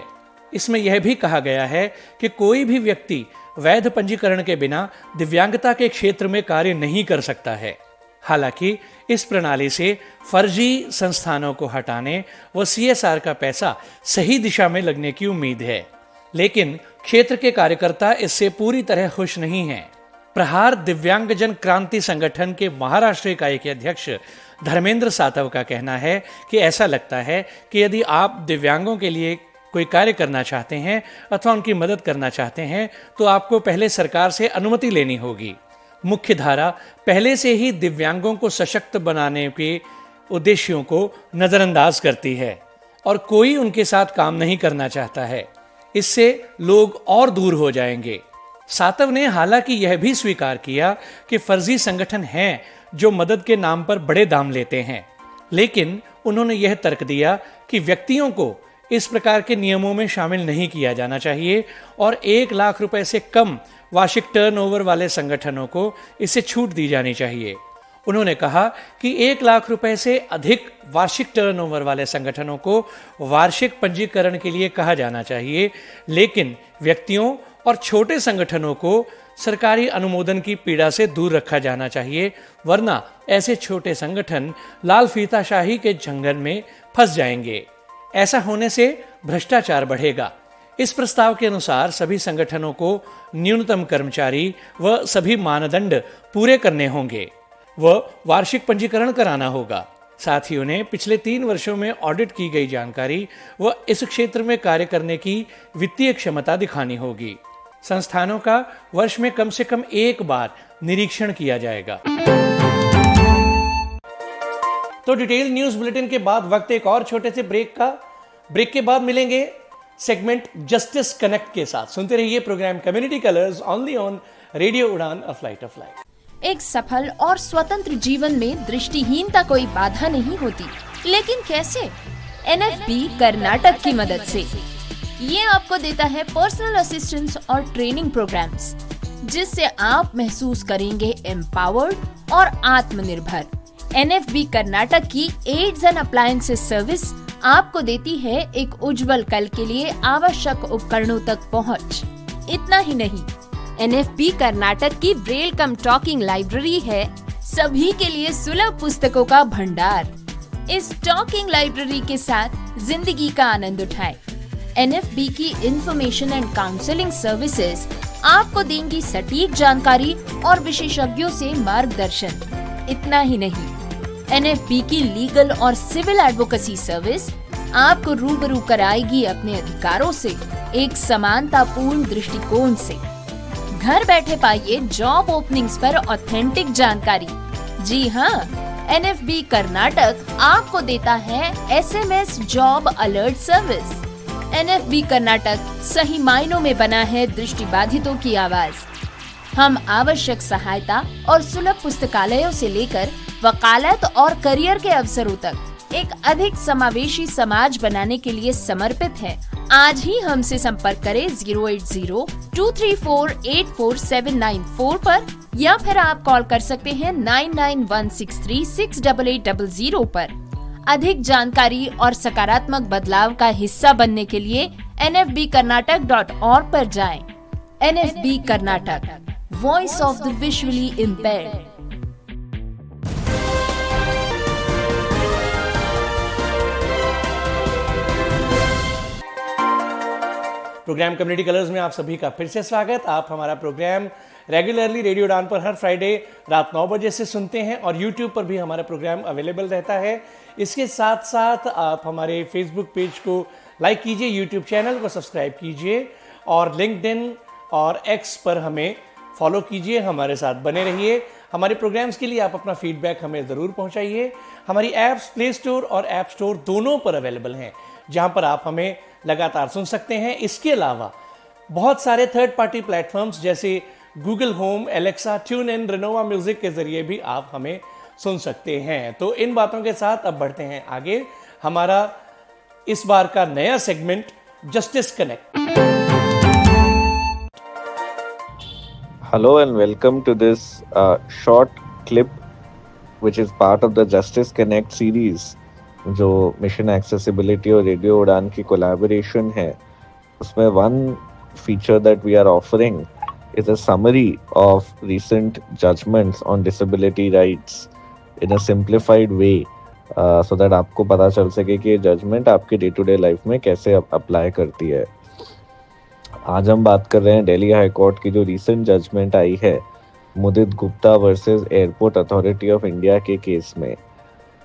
इसमें यह भी कहा गया है कि कोई भी व्यक्ति वैध पंजीकरण के बिना दिव्यांगता के क्षेत्र में कार्य नहीं कर सकता है। हालांकि इस प्रणाली से फर्जी संस्थानों को हटाने व CSR का पैसा सही दिशा में लगने की उम्मीद है, लेकिन क्षेत्र के कार्यकर्ता इससे पूरी तरह खुश नहीं हैं। प्रहार दिव्यांगजन क्रांति संगठन के महाराष्ट्र इकाई के अध्यक्ष धर्मेंद्र सातव का कहना है कि ऐसा लगता है कि यदि आप दिव्यांगों के लिए कोई कार्य करना चाहते हैं अथवा उनकी मदद करना चाहते हैं तो आपको पहले सरकार से अनुमति लेनी होगी। मुख्य धारा पहले से ही दिव्यांगों को सशक्त बनाने के उद्देश्यों को नजरअंदाज करती है और कोई उनके साथ काम नहीं करना चाहता है। इससे लोग और दूर हो जाएंगे। सातव ने हालांकि यह भी स्वीकार किया कि फर्जी संगठन हैं जो मदद के नाम पर बड़े दाम लेते हैं, लेकिन उन्होंने यह तर्क दिया कि व्यक्तियों को इस प्रकार के नियमों में शामिल नहीं किया जाना चाहिए और 1 लाख रुपए से कम वार्षिक टर्नओवर वाले संगठनों को इससे छूट दी जानी चाहिए। उन्होंने कहा कि 1 लाख रुपए से अधिक वार्षिक टर्नओवर वाले संगठनों को वार्षिक पंजीकरण के लिए कहा जाना चाहिए, लेकिन व्यक्तियों और छोटे संगठनों को सरकारी अनुमोदन की पीड़ा से दूर रखा जाना चाहिए, वरना ऐसे छोटे संगठन लाल फीताशाही के जंगल में फंस जाएंगे। ऐसा होने से भ्रष्टाचार बढ़ेगा। इस प्रस्ताव के अनुसार सभी संगठनों को न्यूनतम कर्मचारी व सभी मानदंड पूरे करने होंगे व वार्षिक पंजीकरण कराना होगा। साथ ही उन्हें पिछले 3 वर्षों में ऑडिट की गई जानकारी व इस क्षेत्र में कार्य करने की वित्तीय क्षमता दिखानी होगी। संस्थानों का वर्ष में कम से कम 1 बार निरीक्षण किया जाएगा। तो डिटेल न्यूज बुलेटिन के बाद वक्त एक और छोटे से ब्रेक का। ब्रेक के बाद मिलेंगे सेगमेंट जस्टिस कनेक्ट के साथ। सुनते रहिए program community colours only on radio Udaan a flight of life. एक सफल और स्वतंत्र जीवन में दृष्टिहीनता कोई बाधा नहीं होती, लेकिन कैसे? NFB कर्नाटक की मदद से। ये आपको देता है पर्सनल असिस्टेंस और ट्रेनिंग प्रोग्राम्स, जिससे आप महसूस करेंगे एम्पावर्ड और आत्मनिर्भर। NFB कर्नाटक की एड्स एंड अप्लायंसेस सर्विस आपको देती है एक उज्जवल कल के लिए आवश्यक उपकरणों तक पहुंच। इतना ही नहीं, NFB कर्नाटक की ब्रेल कम टॉकिंग लाइब्रेरी है सभी के लिए सुलभ पुस्तकों का भंडार। इस टॉकिंग लाइब्रेरी के साथ जिंदगी का आनंद उठाएं। NFB की इंफॉर्मेशन एंड काउंसलिंग सर्विसेज आपको देंगी सटीक जानकारी और विशेषज्ञों से मार्गदर्शन। इतना ही नहीं, NFB की लीगल और सिविल एडवोकेसी सर्विस आपको रूबरू कराएगी अपने अधिकारों से एक समानतापूर्ण दृष्टिकोण से। घर बैठे पाइए जॉब ओपनिंग्स पर ऑथेंटिक जानकारी। जी हाँ, NFB कर्नाटक आपको देता है SMS job alert service. NFB Karnataka सही मायनों में बना है दृष्टिबाधितों की आवाज। हम आवश्यक सहायता और सुलभ पुस्तकालयों से लेकर वकालत और करियर के अवसरों तक एक अधिक समावेशी समाज बनाने के लिए समर्पित है। आज ही हमसे संपर्क करें 08023484794 पर, या फिर आप कॉल कर सकते हैं 9916368800 पर। अधिक जानकारी और सकारात्मक बदलाव का हिस्सा बनने के लिए nfbkarnatak.org पर जाएं। NFB Karnataka, voice of the visually impaired. Program community colours में आप सभी का फिर से स्वागत। आप हमारा प्रोग्राम रेगुलरली रेडियो उड़ान पर हर फ्राइडे रात 9 बजे से सुनते हैं और यूट्यूब पर भी हमारा प्रोग्राम अवेलेबल रहता है। इसके साथ साथ आप हमारे फेसबुक पेज को लाइक कीजिए, यूट्यूब चैनल को सब्सक्राइब कीजिए और लिंक्डइन और एक्स पर हमें फॉलो कीजिए। हमारे साथ बने रहिए। हमारे प्रोग्राम्स के लिए आप अपना फीडबैक हमें ज़रूर पहुंचाइए। हमारी ऐप्स प्ले स्टोर और ऐप स्टोर दोनों पर अवेलेबल हैं, जहां पर आप हमें लगातार सुन सकते हैं। इसके अलावा बहुत सारे थर्ड पार्टी प्लेटफॉर्म्स जैसे Google home, Alexa, tune in, Renova music के जरिए भी आप हमें सुन सकते हैं। तो इन बातों के साथ अब बढ़ते हैं आगे। हमारा इस बार का नया segment justice connect. Hello and welcome to this short clip which is part of the Justice Connect series, जो मिशन एक्सेसिबिलिटी और रेडियो उड़ान की कोलैबोरेशन है। उसमें one feature that we are offering is a summary of recent judgments on disability rights in a simplified way so that आपको पता चल सके कि ये जजमेंट आपकी डे टू डे लाइफ में कैसे अप्लाई करती है। आज हम बात कर रहे हैं दिल्ली हाई कोर्ट की जो रीसेंट जजमेंट आई है Mudit Gupta versus airport authority of India के केस में।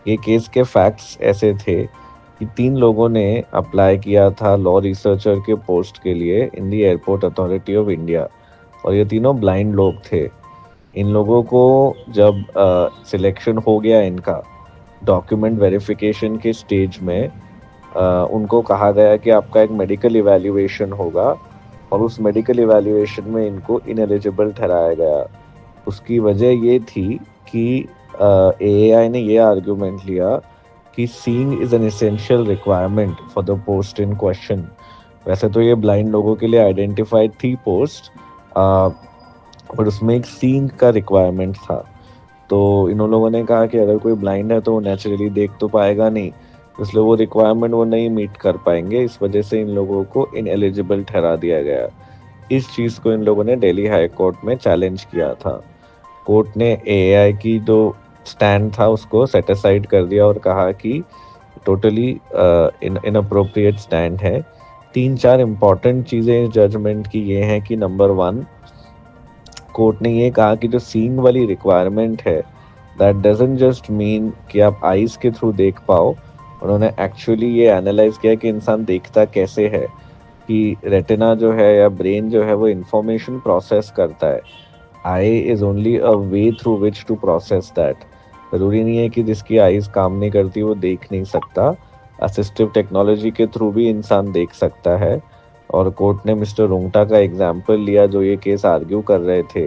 ये केस के फैक्ट्स ऐसे थे कि 3 लोगों ने अप्लाई किया था लॉ रिसर्चर के पोस्ट के लिए in the airport authority of India, और ये तीनों ब्लाइंड लोग थे। इन लोगों को जब सिलेक्शन हो गया इनका डॉक्यूमेंट वेरिफिकेशन के स्टेज में, उनको कहा गया कि आपका एक मेडिकल इवैल्यूएशन होगा, और उस मेडिकल इवैल्यूएशन में इनको इनएलिजिबल ठहराया गया। उसकी वजह ये थी कि AAI ने ये आर्ग्यूमेंट लिया कि seeing is an essential requirement for the post in question. वैसे तो ये ब्लाइंड लोगों के लिए आइडेंटिफाइड थी पोस्ट, बट उसमें एक सीइंग का रिक्वायरमेंट था। तो इन लोगों ने कहा कि अगर कोई ब्लाइंड है तो वो नेचुरली देख तो पाएगा नहीं, इसलिए वो रिक्वायरमेंट वो नहीं मीट कर पाएंगे। इस वजह से इन लोगों को इनएलिजिबल ठहरा दिया गया। इस चीज़ को इन लोगों ने दिल्ली हाई कोर्ट में चैलेंज किया था। कोर्ट ने AAI की जो स्टैंड था उसको सेट असाइड कर दिया और कहा कि टोटली इनअप्रोप्रिएट स्टैंड है। 3-4 इम्पॉर्टेंट चीज़ें इस जजमेंट की ये हैं कि नंबर 1, कोर्ट ने ये कहा कि जो सीइंग वाली रिक्वायरमेंट है दैट डजंट जस्ट मीन कि आप आईज के थ्रू देख पाओ। उन्होंने एक्चुअली ये एनालाइज किया कि इंसान देखता कैसे है, कि रेटिना जो है या ब्रेन जो है वो इंफॉर्मेशन प्रोसेस करता है। Eye is only a way through which to process that. ज़रूरी नहीं है कि जिसकी आईज काम नहीं करती वो देख नहीं सकता, असिस्टिव टेक्नोलॉजी के थ्रू भी इंसान देख सकता है। और कोर्ट ने मिस्टर रुंगटा का एग्जाम्पल लिया जो ये केस आर्ग्यू कर रहे थे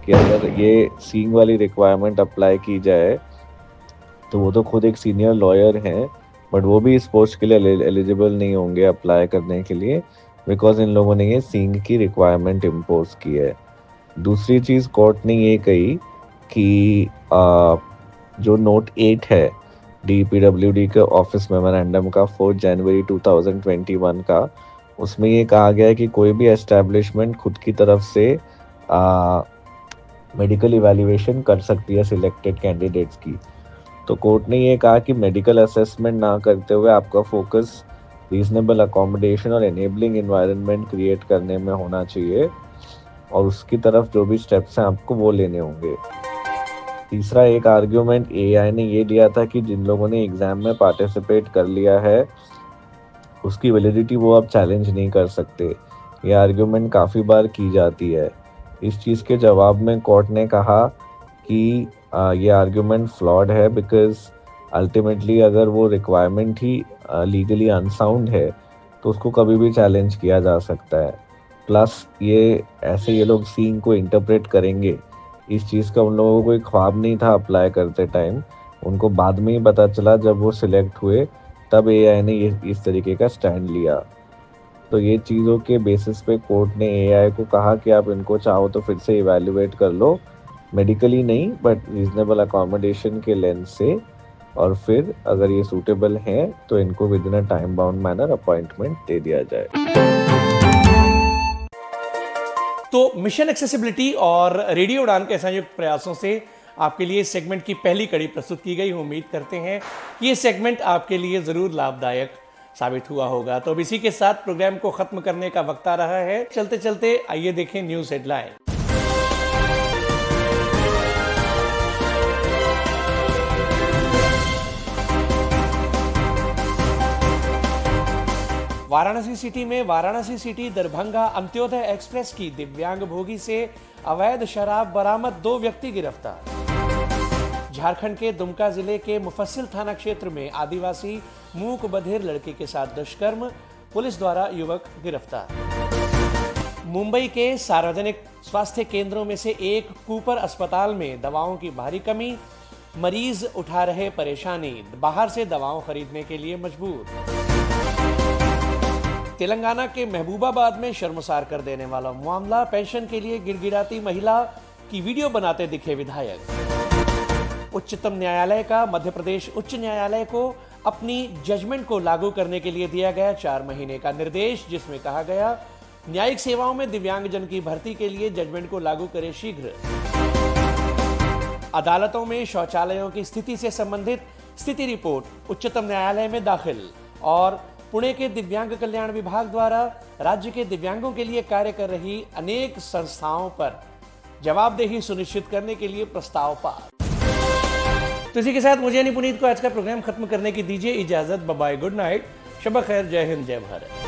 कि अगर ये सीइंग वाली रिक्वायरमेंट अप्लाई की जाए तो वो तो खुद एक सीनियर लॉयर हैं, बट वो भी इस पोस्ट के लिए एलिजिबल नहीं होंगे अप्लाई करने के लिए, बिकॉज इन लोगों ने ये सीइंग की रिक्वायरमेंट इम्पोज की है। दूसरी चीज़ कोर्ट ने ये कही कि जो नोट 8 है DPWD के ऑफिस मेमोरेंडम का 4 जनवरी 2021 का, उसमें ये कहा गया है कि कोई भी एस्टैब्लिशमेंट खुद की तरफ से मेडिकल इवैल्यूएशन कर सकती है सिलेक्टेड कैंडिडेट्स की। तो कोर्ट ने ये कहा कि मेडिकल असेसमेंट ना करते हुए आपका फोकस रीजनेबल अकोमोडेशन और एनेबलिंग एनवायरनमेंट क्रिएट करने में होना चाहिए, और उसकी तरफ जो भी स्टेप्स हैं आपको वो लेने होंगे। तीसरा एक आर्ग्यूमेंट AAI ने ये लिया था कि जिन लोगों ने एग्जाम में पार्टिसिपेट कर लिया है उसकी वैलिडिटी वो अब चैलेंज नहीं कर सकते। ये आर्ग्यूमेंट काफ़ी बार की जाती है। इस चीज़ के जवाब में कोर्ट ने कहा कि ये आर्ग्यूमेंट फ्लॉड है, बिकॉज अल्टीमेटली अगर वो रिक्वायरमेंट ही लीगली अनसाउंड है तो उसको कभी भी चैलेंज किया जा सकता है। प्लस ये लोग सीइंग को इंटरप्रेट करेंगे, इस चीज़ का उन लोगों को कोई ख्वाब नहीं था अप्लाई करते टाइम, उनको बाद में ही पता चला जब वो सिलेक्ट हुए, तब AAI ने इस तरीके का स्टैंड लिया। तो ये चीज़ों के बेसिस पे कोर्ट ने AAI को कहा कि आप इनको चाहो तो फिर से इवैल्यूएट कर लो, मेडिकली नहीं बट रीजनेबल अकोमोडेशन के लेंस से, और फिर अगर ये सूटेबल हैं तो इनको within a time bound manner appointment दे दिया जाए। तो मिशन एक्सेसिबिलिटी और रेडियो उड़ान के संयुक्त प्रयासों से आपके लिए इस सेगमेंट की पहली कड़ी प्रस्तुत की गई। उम्मीद करते हैं कि ये सेगमेंट आपके लिए ज़रूर लाभदायक साबित हुआ होगा। तो अब इसी के साथ प्रोग्राम को ख़त्म करने का वक्त आ रहा है। चलते चलते आइए देखें न्यूज़ हेडलाइन। वाराणसी सिटी में वाराणसी सिटी दरभंगा अंत्योदय एक्सप्रेस की दिव्यांग भोगी से अवैध शराब बरामद, 2 व्यक्ति गिरफ्तार। झारखंड के दुमका जिले के मुफस्सिल थाना क्षेत्र में आदिवासी मूक बधिर लड़के के साथ दुष्कर्म, पुलिस द्वारा युवक गिरफ्तार। मुंबई के सार्वजनिक स्वास्थ्य केंद्रों में से एक कूपर अस्पताल में दवाओं की भारी कमी, मरीज उठा रहे परेशानी, बाहर से दवाओं खरीदने के लिए मजबूर। तेलंगाना के महबूबाबाद में शर्मसार कर देने वाला मामला, पेंशन के लिए गिड़गिड़ाती महिला की वीडियो बनाते दिखे विधायक। उच्चतम न्यायालय का मध्य प्रदेश उच्च न्यायालय को अपनी जजमेंट को लागू करने के लिए दिया गया 4 महीने का निर्देश, जिसमें कहा गया न्यायिक सेवाओं में दिव्यांगजन की भर्ती के लिए जजमेंट को लागू करे शीघ्र। अदालतों में शौचालयों की स्थिति से संबंधित स्थिति रिपोर्ट उच्चतम न्यायालय में दाखिल। और पुणे के दिव्यांग कल्याण विभाग द्वारा राज्य के दिव्यांगों के लिए कार्य कर रही अनेक संस्थाओं पर जवाबदेही सुनिश्चित करने के लिए प्रस्ताव पास। तो इसी के साथ मुझे यानी पुनीत को आज का प्रोग्राम खत्म करने की दीजिए इजाजत। बाय, गुड नाइट, शब खैर, जय हिंद, जय भारत।